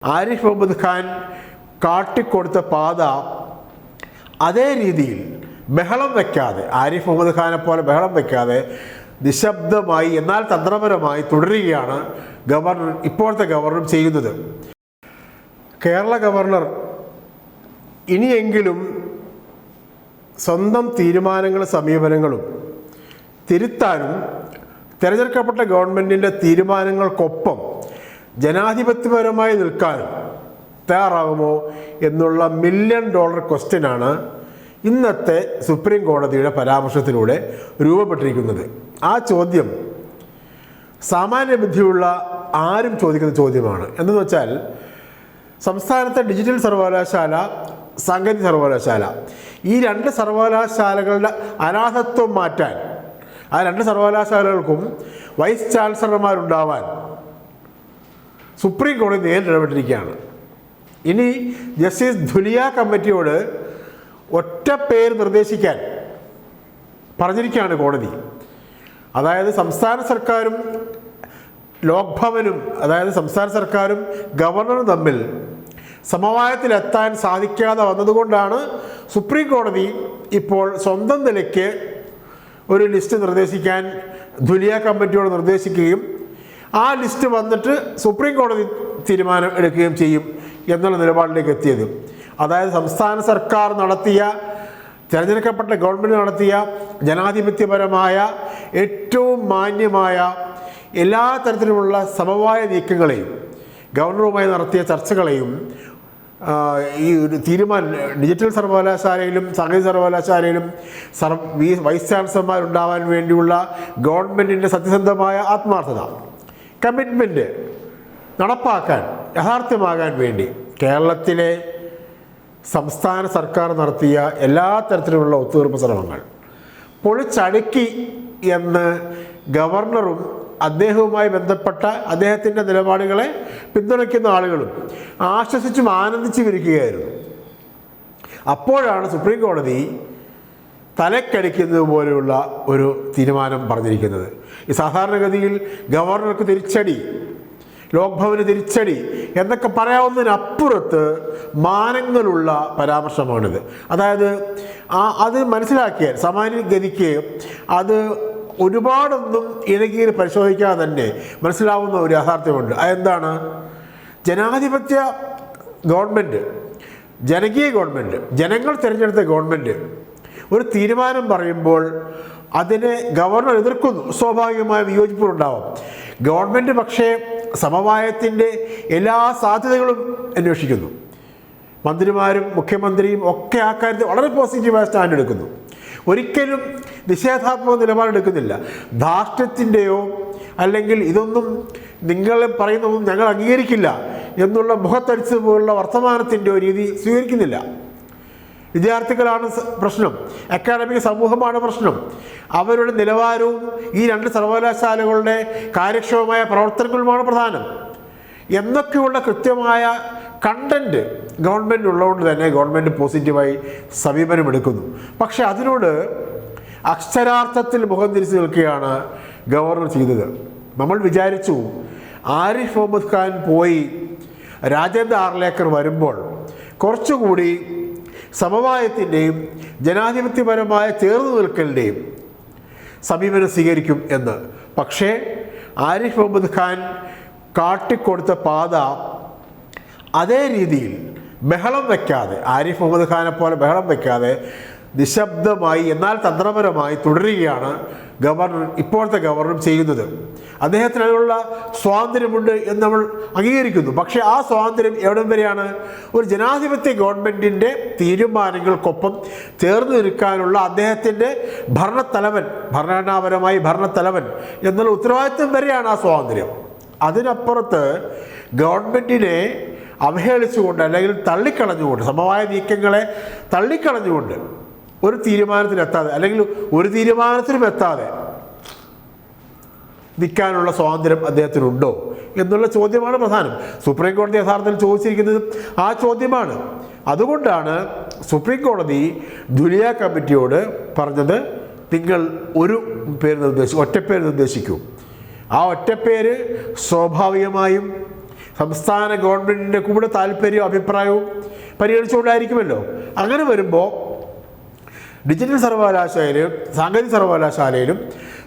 ആരിഫ് മുഹമ്മദ് ഖാൻ കാട്ടിക്കൊടുത്ത പാത അതേ രീതിയിൽ ബഹളം വയ്ക്കാതെ, ആരിഫ് മുഹമ്മദ് ഖാനെ പോലെ ബഹളം വയ്ക്കാതെ നിശബ്ദമായി എന്നാൽ തന്ത്രപരമായി തുടരുകയാണ് ഗവർണർ, ഇപ്പോഴത്തെ ഗവർണർ ചെയ്യുന്നത്. കേരള ഗവർണർ ഇനിയെങ്കിലും സ്വന്തം തീരുമാനങ്ങളും സമീപനങ്ങളും തിരുത്താനും തിരഞ്ഞെടുക്കപ്പെട്ട ഗവൺമെൻറ്റിൻ്റെ തീരുമാനങ്ങൾക്കൊപ്പം ജനാധിപത്യപരമായി നിൽക്കാനും തയ്യാറാകുമോ എന്നുള്ള $1 മില്യൺ ക്വസ്റ്റ്യനാണ് ഇന്നത്തെ സുപ്രീം കോടതിയുടെ പരാമർശത്തിലൂടെ രൂപപ്പെട്ടിരിക്കുന്നത്. ആ ചോദ്യം സാമാന്യ ബുദ്ധിയുള്ള ആരും ചോദിക്കുന്ന ചോദ്യമാണ്. എന്തെന്ന് വെച്ചാൽ, സംസ്ഥാനത്തെ ഡിജിറ്റൽ സർവകലാശാല, സാങ്കേതിക സർവകലാശാല, ഈ 2 സർവകലാശാലകളുടെ അനാഥത്വം മാറ്റാൻ, ആ 2 സർവകലാശാലകൾക്കും വൈസ് ചാൻസലർമാരുണ്ടാവാൻ സുപ്രീം കോടതി നേരിട്ട് ഇടപെട്ടിരിക്കുകയാണ്. ഇനി ജസ്റ്റിസ് ധുലിയ കമ്മിറ്റിയോട് ഒറ്റ പേര് നിർദ്ദേശിക്കാൻ പറഞ്ഞിരിക്കുകയാണ് കോടതി. അതായത് സംസ്ഥാന സർക്കാരും ലോക്ഭവനും, അതായത് സംസ്ഥാന സർക്കാരും ഗവർണറും തമ്മിൽ സമവായത്തിലെത്താൻ സാധിക്കാതെ വന്നതുകൊണ്ടാണ് സുപ്രീം കോടതി ഇപ്പോൾ സ്വന്തം നിലയ്ക്ക് ഒരു ലിസ്റ്റ് നിർദ്ദേശിക്കാൻ ധുലിയ കമ്മിറ്റിയോട് നിർദ്ദേശിക്കുകയും ആ ലിസ്റ്റ് വന്നിട്ട് സുപ്രീം കോടതി തീരുമാനം എടുക്കുകയും ചെയ്യും എന്നുള്ള നിലപാടിലേക്ക് എത്തിയത്. അതായത് സംസ്ഥാന സർക്കാർ നടത്തിയ, തിരഞ്ഞെടുക്കപ്പെട്ട ഗവൺമെൻറ് നടത്തിയ ജനാധിപത്യപരമായ ഏറ്റവും മാന്യമായ എല്ലാ തരത്തിലുമുള്ള സമവായ നീക്കങ്ങളെയും ഗവർണറുമായി നടത്തിയ ചർച്ചകളെയും ഈ ഒരു തീരുമാനം, ഡിജിറ്റൽ സർവകലാശാലയിലും സാങ്കേതിക സർവകലാശാലയിലും വൈസ് ചാൻസലർമാരുണ്ടാവാൻ വേണ്ടിയുള്ള ഗവൺമെൻറ്റിൻ്റെ സത്യസന്ധമായ ആത്മാർത്ഥത, കമ്മിറ്റ്മെൻറ്റ് നടപ്പാക്കാൻ, യാഥാർത്ഥ്യമാകാൻ വേണ്ടി കേരളത്തിലെ സംസ്ഥാന സർക്കാർ നടത്തിയ എല്ലാ തരത്തിലുമുള്ള ഒത്തുതീർപ്പ് ശ്രമങ്ങൾ പൊളിച്ചടുക്കി എന്ന് ഗവർണറും അദ്ദേഹവുമായി ബന്ധപ്പെട്ട അദ്ദേഹത്തിൻ്റെ നിലപാടുകളെ പിന്തുണയ്ക്കുന്ന ആളുകളും ആശ്വസിച്ചും ആനന്ദിച്ചും ഇരിക്കുകയായിരുന്നു. അപ്പോഴാണ് സുപ്രീം കോടതി തലക്കടിക്കുന്നത് പോലെയുള്ള ഒരു തീരുമാനം പറഞ്ഞിരിക്കുന്നത്. ഈ സാധാരണഗതിയിൽ ഗവർണർക്ക് തിരിച്ചടി, ലോക്ഭവന് തിരിച്ചടി എന്നൊക്കെ പറയാവുന്നതിനപ്പുറത്ത് മാനങ്ങളുള്ള പരാമർശമാണിത്. അതായത് അത് മനസ്സിലാക്കിയാൽ സാമാന്യഗതിക്ക് അത് ഒരുപാടൊന്നും ഇഴകീറി പരിശോധിക്കാതെ തന്നെ മനസ്സിലാവുന്ന ഒരു യാഥാർത്ഥ്യമുണ്ട്. അതെന്താണ്? ജനാധിപത്യ ഗവൺമെൻറ്, ജനകീയ ഗവൺമെൻറ്, ജനങ്ങൾ തിരഞ്ഞെടുത്ത ഗവൺമെൻറ് ഒരു തീരുമാനം പറയുമ്പോൾ അതിനെ ഗവർണർ എതിർക്കുന്നു. സ്വാഭാവികമായ വിയോജിപ്പുണ്ടാവും. ഗവൺമെൻറ് പക്ഷേ സമവായത്തിൻ്റെ എല്ലാ സാധ്യതകളും അന്വേഷിക്കുന്നു. മന്ത്രിമാരും മുഖ്യമന്ത്രിയും ഒക്കെ ആ കാര്യത്തിൽ വളരെ പോസിറ്റീവായ സ്റ്റാൻഡ് എടുക്കുന്നു. ഒരിക്കലും നിഷേധാത്മക നിലപാടെടുക്കുന്നില്ല. ധാർഷ്ട്യത്തിൻ്റെയോ അല്ലെങ്കിൽ ഇതൊന്നും നിങ്ങൾ പറയുന്നതൊന്നും ഞങ്ങൾ അംഗീകരിക്കില്ല എന്നുള്ള മുഖത്തടിച്ച് പോലുള്ള വർത്തമാനത്തിൻ്റെയോ രീതി സ്വീകരിക്കുന്നില്ല. വിദ്യാർത്ഥികളാണ് പ്രശ്നം, അക്കാഡമിക് സമൂഹമാണ് പ്രശ്നം. അവരുടെ നിലവാരവും ഈ 2 സർവകലാശാലകളുടെ കാര്യക്ഷമമായ പ്രവർത്തനങ്ങളുമാണ് പ്രധാനം എന്നൊക്കെയുള്ള കൃത്യമായ കണ്ടന്റ് ഗവൺമെൻറ് ഉള്ളതുകൊണ്ട് തന്നെ ഗവൺമെൻറ് പോസിറ്റീവായി സമീപനമെടുക്കുന്നു. പക്ഷെ അതിനോട് അക്ഷരാർത്ഥത്തിൽ മുഖം തിരിച്ചു നിൽക്കുകയാണ് ഗവർണർ ചെയ്തത്. നമ്മൾ വിചാരിച്ചു ആരിഫ് മുഹമ്മദ് ഖാൻ പോയി രാജേന്ദ്ര ആർലേക്കർ വരുമ്പോൾ കുറച്ചുകൂടി സമവായത്തിൻ്റെയും ജനാധിപത്യപരമായ ചേർന്ന് നിൽക്കലിൻ്റെയും സമീപനം സ്വീകരിക്കും എന്ന്. പക്ഷേ ആരിഫ് മുഹമ്മദ് ഖാൻ കാട്ടിക്കൊടുത്ത പാത അതേ രീതിയിൽ ബഹളം വയ്ക്കാതെ, ആരിഫ് മുഹമ്മദ് ഖാനെ പോലെ ബഹളം വയ്ക്കാതെ നിശബ്ദമായി എന്നാൽ തന്ത്രപരമായി തുടരുകയാണ് ഗവർണർ, ഇപ്പോഴത്തെ ഗവർണർ ചെയ്യുന്നത്. അദ്ദേഹത്തിന് അതിനുള്ള സ്വാതന്ത്ര്യമുണ്ട് എന്ന് നമ്മൾ അംഗീകരിക്കുന്നു. പക്ഷേ ആ സ്വാതന്ത്ര്യം എവിടം വരെയാണ്? ഒരു ജനാധിപത്യ ഗവൺമെൻറ്റിൻ്റെ തീരുമാനങ്ങൾക്കൊപ്പം ചേർന്ന് നിൽക്കാനുള്ള അദ്ദേഹത്തിൻ്റെ ഭരണത്തലവൻ, ഭരണഘടനാപരമായി ഭരണത്തലവൻ എന്നുള്ള ഉത്തരവാദിത്വം വരെയാണ് ആ സ്വാതന്ത്ര്യം. അതിനപ്പുറത്ത് ഗവൺമെൻറ്റിനെ അവഹേളിച്ചുകൊണ്ട് അല്ലെങ്കിൽ തള്ളിക്കളഞ്ഞുകൊണ്ട്, സമവായ നീക്കങ്ങളെ തള്ളിക്കളഞ്ഞുകൊണ്ട് ഒരു തീരുമാനത്തിലെത്താതെ അല്ലെങ്കിൽ ഒരു തീരുമാനത്തിലും എത്താതെ നിൽക്കാനുള്ള സ്വാതന്ത്ര്യം അദ്ദേഹത്തിനുണ്ടോ എന്നുള്ള ചോദ്യമാണ് പ്രധാനം. സുപ്രീം കോടതി യഥാർത്ഥത്തിൽ ചോദിച്ചിരിക്കുന്നത് ആ ചോദ്യമാണ്. അതുകൊണ്ടാണ് സുപ്രീം കോടതി ധുലിയ കമ്മിറ്റിയോട് പറഞ്ഞത്, നിങ്ങൾ ഒരു പേര് ഒറ്റപ്പേര് നിർദ്ദേശിക്കൂ. ആ ഒറ്റപ്പേര് സ്വാഭാവികമായും സംസ്ഥാന ഗവൺമെൻറ്റിൻ്റെ കൂടെ താല്പര്യവും അഭിപ്രായവും പരിഗണിച്ചുകൊണ്ടായിരിക്കുമല്ലോ. അങ്ങനെ വരുമ്പോൾ ഡിജിറ്റൽ സർവകലാശാലയിലും സാങ്കേതിക സർവകലാശാലയിലും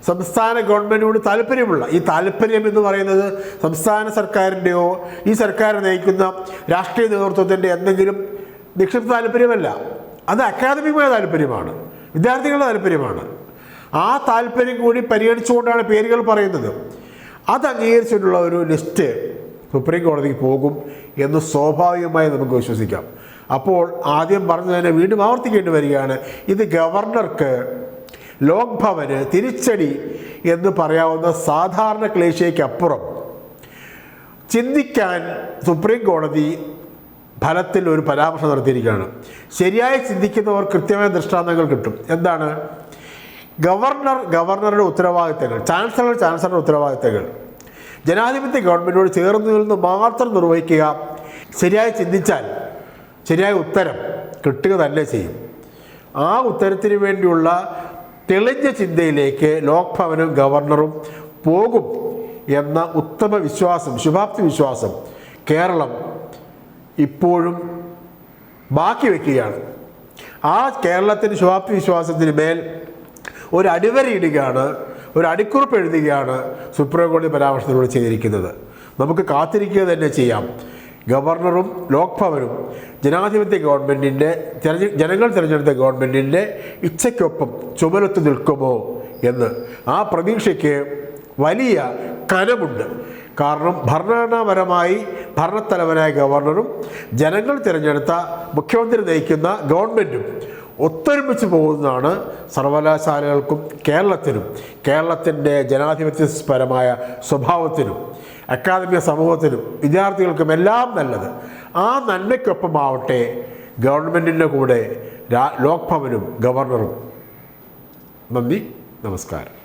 സംസ്ഥാന ഗവൺമെൻറ്റിനോട് താല്പര്യമുള്ള, ഈ താല്പര്യം എന്ന് പറയുന്നത് സംസ്ഥാന സർക്കാരിൻ്റെയോ ഈ സർക്കാർ നയിക്കുന്ന രാഷ്ട്രീയ നേതൃത്വത്തിൻ്റെ എന്തെങ്കിലും നിക്ഷിപ്ത താല്പര്യമല്ല, അത് അക്കാദമികമായ താല്പര്യമാണ്, വിദ്യാർത്ഥികളുടെ താല്പര്യമാണ്. ആ താല്പര്യം കൂടി പരിഗണിച്ചുകൊണ്ടാണ് പേരുകൾ പറയുന്നത്. അത് അംഗീകരിച്ചിട്ടുള്ള ഒരു ലിസ്റ്റ് സുപ്രീം കോടതിക്ക് പോകും എന്ന് സ്വാഭാവികമായി നമുക്ക് വിശ്വസിക്കാം. അപ്പോൾ ആദ്യം പറഞ്ഞു തന്നെ വീണ്ടും ആവർത്തിക്കേണ്ടി വരികയാണ്, ഇത് ഗവർണർക്ക് ലോക് ഭവന് തിരിച്ചടി എന്ന് പറയാവുന്ന സാധാരണ ക്ലേശയ്ക്കപ്പുറം ചിന്തിക്കാൻ സുപ്രീം കോടതി ഫലത്തിൽ ഒരു പരാമർശം നടത്തിയിരിക്കുകയാണ്. ശരിയായി ചിന്തിക്കുന്നവർ കൃത്യമായ ദൃഷ്ടാന്തങ്ങൾ കിട്ടും. എന്താണ്? ഗവർണറുടെ ഉത്തരവാദിത്തങ്ങൾ, ചാൻസലറുടെ ഉത്തരവാദിത്തങ്ങൾ ജനാധിപത്യ ഗവൺമെൻറ്റിനോട് ചേർന്ന് നിന്ന് മാത്രം നിർവഹിക്കുക. ശരിയായി ചിന്തിച്ചാൽ ശരിയായ ഉത്തരം കിട്ടുക തന്നെ ചെയ്യും. ആ ഉത്തരത്തിന് വേണ്ടിയുള്ള തെളിഞ്ഞ ചിന്തയിലേക്ക് ലോക് ഭവനും ഗവർണറും പോകും എന്ന ഉത്തമ വിശ്വാസം, ശുഭാപ്തി വിശ്വാസം കേരളം ഇപ്പോഴും ബാക്കി വയ്ക്കുകയാണ്. ആ കേരളത്തിൻ്റെ ശുഭാപ്തി വിശ്വാസത്തിന് മേൽ ഒരു അടിവരയിടുകയാണ്, ഒരു അടിക്കുറിപ്പ് എഴുതുകയാണ് സുപ്രീം കോടതി പരാമർശത്തിലൂടെ ചെയ്തിരിക്കുന്നത്. നമുക്ക് കാത്തിരിക്കുക തന്നെ ചെയ്യാം. ഗവർണറും ലോക് ഭവനും ജനാധിപത്യ ഗവൺമെൻറ്റിൻ്റെ ജനങ്ങൾ തിരഞ്ഞെടുത്ത ഗവൺമെൻറ്റിൻ്റെ ഇച്ഛയ്ക്കൊപ്പം ചുമലത്ത് നിൽക്കുമോ എന്ന് ആ പ്രതീക്ഷയ്ക്ക് വലിയ കനമുണ്ട്. കാരണം ഭരണഘടനാപരമായി ഭരണത്തലവനായ ഗവർണറും ജനങ്ങൾ തിരഞ്ഞെടുത്ത മുഖ്യമന്ത്രി നയിക്കുന്ന ഗവൺമെൻറ്റും ഒത്തൊരുമിച്ച് പോകുന്നതാണ് സർവകലാശാലകൾക്കും കേരളത്തിൻ്റെ ജനാധിപത്യപരമായ സ്വഭാവത്തിനും അക്കാദമിക സമൂഹത്തിനും വിദ്യാർത്ഥികൾക്കും എല്ലാം നല്ലത്. ആ നന്മയ്ക്കൊപ്പമാവട്ടെ ഗവൺമെൻറ്റിൻ്റെ കൂടെ ലോക് ഭവനും ഗവർണറും. നന്ദി, നമസ്കാരം.